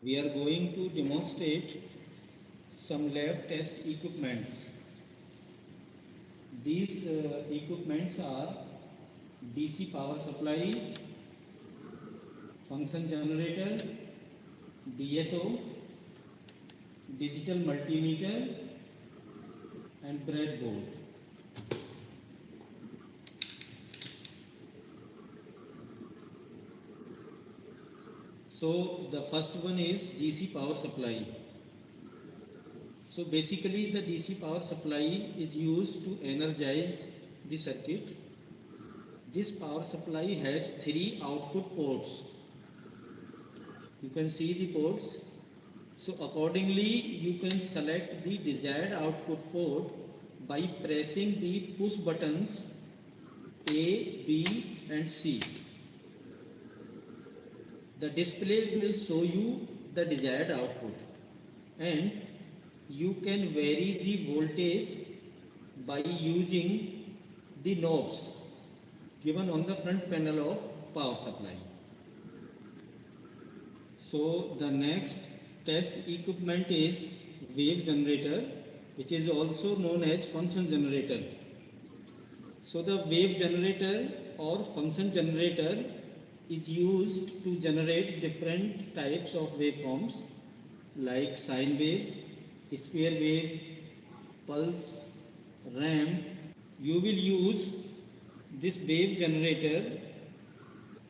we are going to demonstrate some lab test equipments. These equipments are DC power supply, function generator, DSO, digital multimeter and breadboard. So the first one is DC power supply. So basically the DC power supply is used to energize the circuit. This power supply has three output ports. You can see the ports. So accordingly you can select the desired output port by pressing the push buttons A, B and C. The display will show you the desired output and you can vary the voltage by using the knobs given on the front panel of power supply. So the next test equipment is wave generator, which is also known as function generator. So the wave generator or function generator is used to generate different types of waveforms like sine wave, square wave, pulse, ramp. You will use this wave generator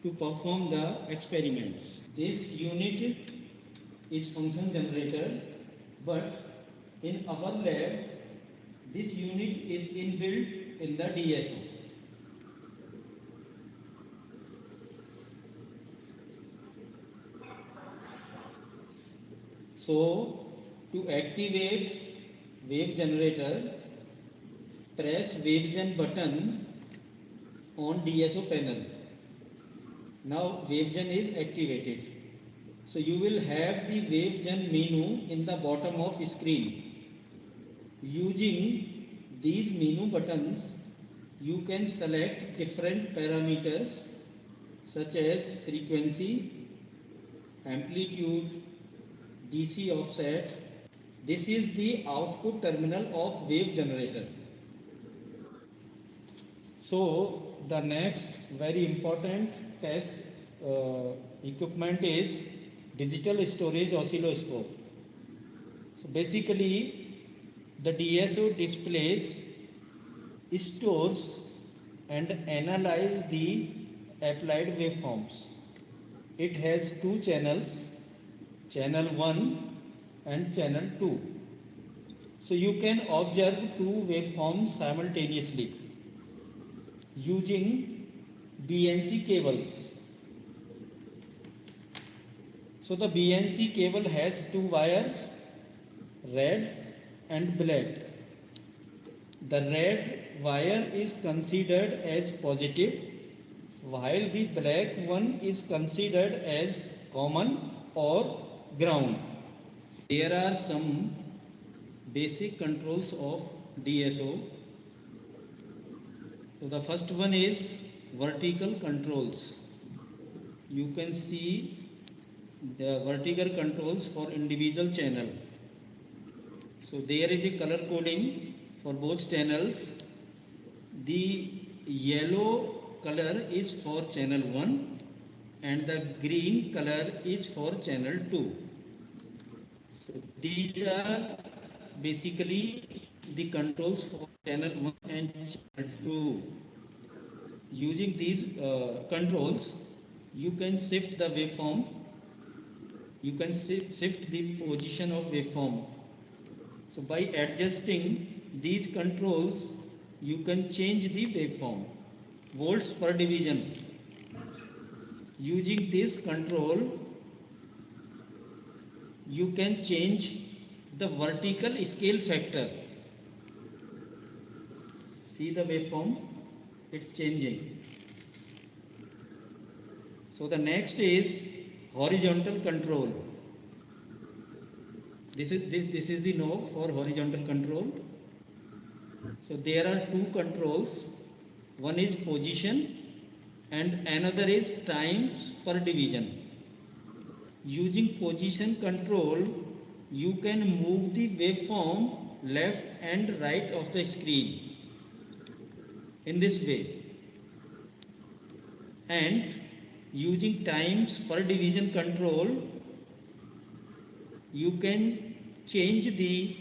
to perform the experiments. This unit is function generator, but in our lab this unit is inbuilt in the DSO. So to activate wave generator, press wavegen button on DSO panel. Now wavegen is activated. So you will have the wavegen menu in the bottom of screen. Using these menu buttons, you can select different parameters such as frequency, amplitude, DC offset. This is the output terminal of wave generator. So the next very important test equipment is digital storage oscilloscope. So basically the DSO displays, stores and analyze the applied waveforms. It has two channels, channel 1 and channel 2. So you can observe two waveforms simultaneously using BNC cables. So the BNC cable has two wires, red and black. The red wire is considered as positive while the black one is considered as common or ground. There are some basic controls of DSO. So the first one is vertical controls. You can see the vertical controls for individual channel. So there is a color coding for both channels. The yellow color is for channel 1 and the green color is for channel 2. So these are basically the controls for channel 1 and channel 2. Using these controls, you can shift the waveform. You can shift the position of waveform. So by adjusting these controls, you can change the waveform. Volts per division. Using this control, you can change the vertical scale factor. See the waveform, it's changing. So the next is horizontal control. This is the knob for horizontal control. So there are two controls. One is position and another is times per division. using position control, you can move the waveform left and right of the screen in this way. And using times per division control, you can change the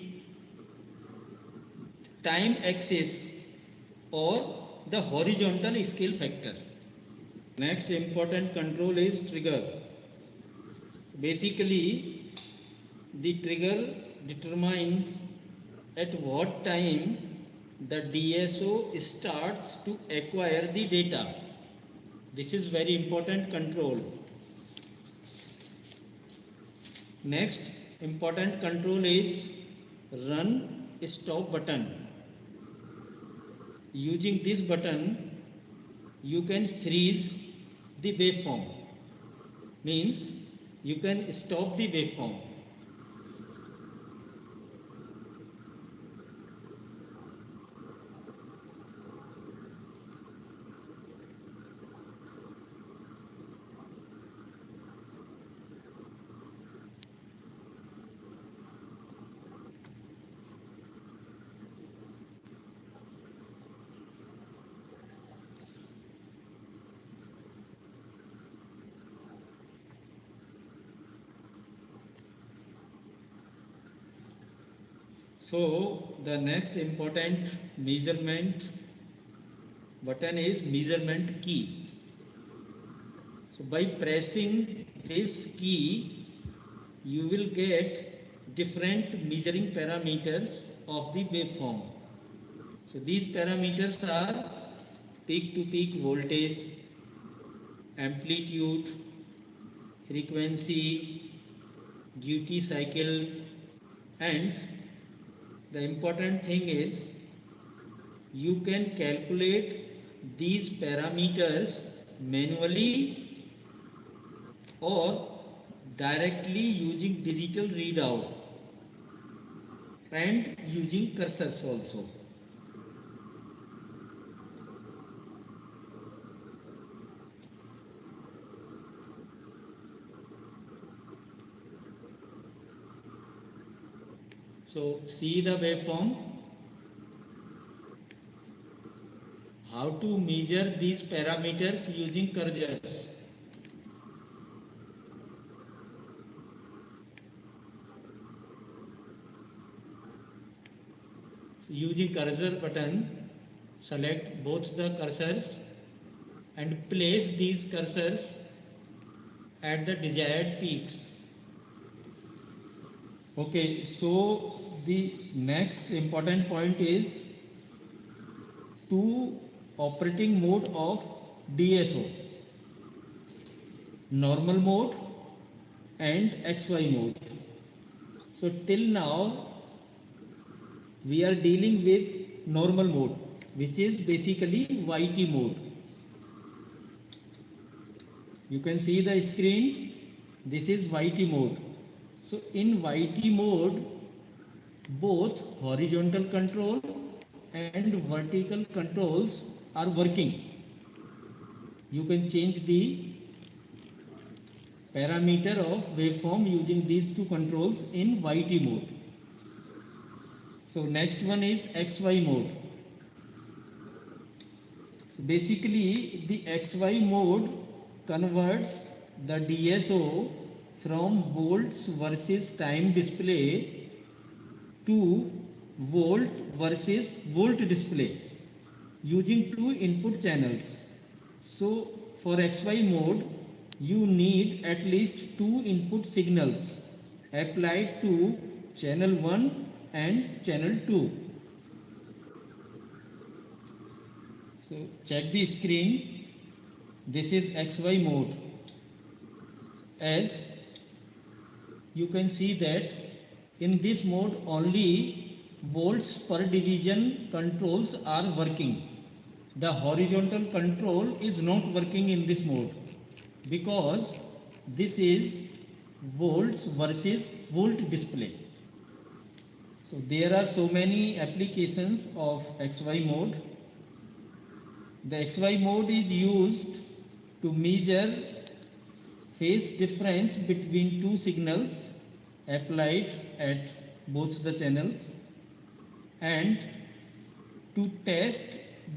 time axis or the horizontal scale factor. Next important control is trigger. So basically, the trigger determines at what time the DSO starts to acquire the data. This is very important control. Next important control is run stop button. Using this button, you can freeze the waveform. Means you can stop the waveform. So the next important measurement button is measurement key. So by pressing this key, you will get different measuring parameters of the waveform. So these parameters are peak to peak voltage, amplitude, frequency, duty cycle, and the important thing is you can calculate these parameters manually or directly using digital readout and using cursors also. So see the waveform. How to measure these parameters using cursors. Using cursor button, select both the cursors and place these cursors at the desired peaks. Okay, so the next important point is two operating mode of DSO, normal mode and XY mode. So till now we are dealing with normal mode, which is basically YT mode. You can see the screen, this is YT mode. So in YT mode, both horizontal control and vertical controls are working. You can change the parameter of waveform using these two controls in YT mode. So next one is XY mode. So basically the XY mode converts the DSO from volts versus time display to volt versus volt display using two input channels. So for XY mode, you need at least two input signals applied to channel 1 and channel 2. So check the screen. This is XY mode. As you can see that in this mode only volts per division controls are working. The horizontal control is not working in this mode because this is volts versus volt display. So there are so many applications of XY mode. The XY mode is used to measure phase difference between two signals applied at both the channels, and to test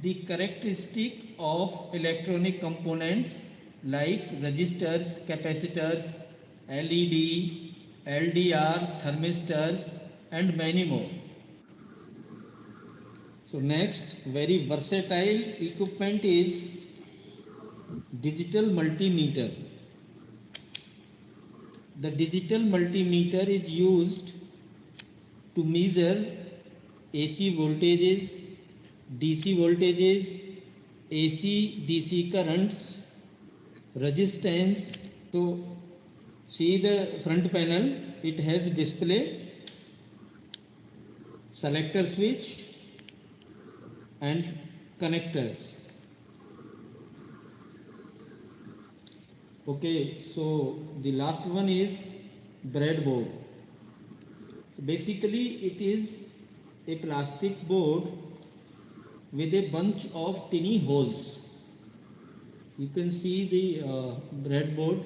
the characteristic of electronic components like resistors, capacitors, LED, LDR, thermistors, and many more. So next, very versatile equipment is digital multimeter. The digital multimeter is used to measure AC voltages, DC voltages, AC DC currents, resistance. So see the front panel, it has display, selector switch and connectors. Okay, so the last one is breadboard. So basically it is a plastic board with a bunch of tiny holes. You can see the breadboard.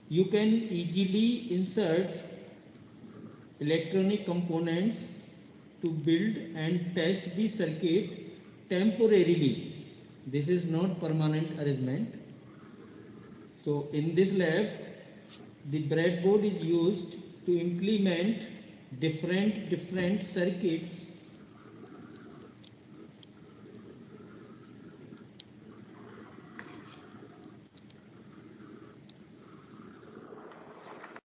You can easily insert electronic components to build and test the circuit temporarily. This is not permanent arrangement. So in this lab, the breadboard is used to implement different circuits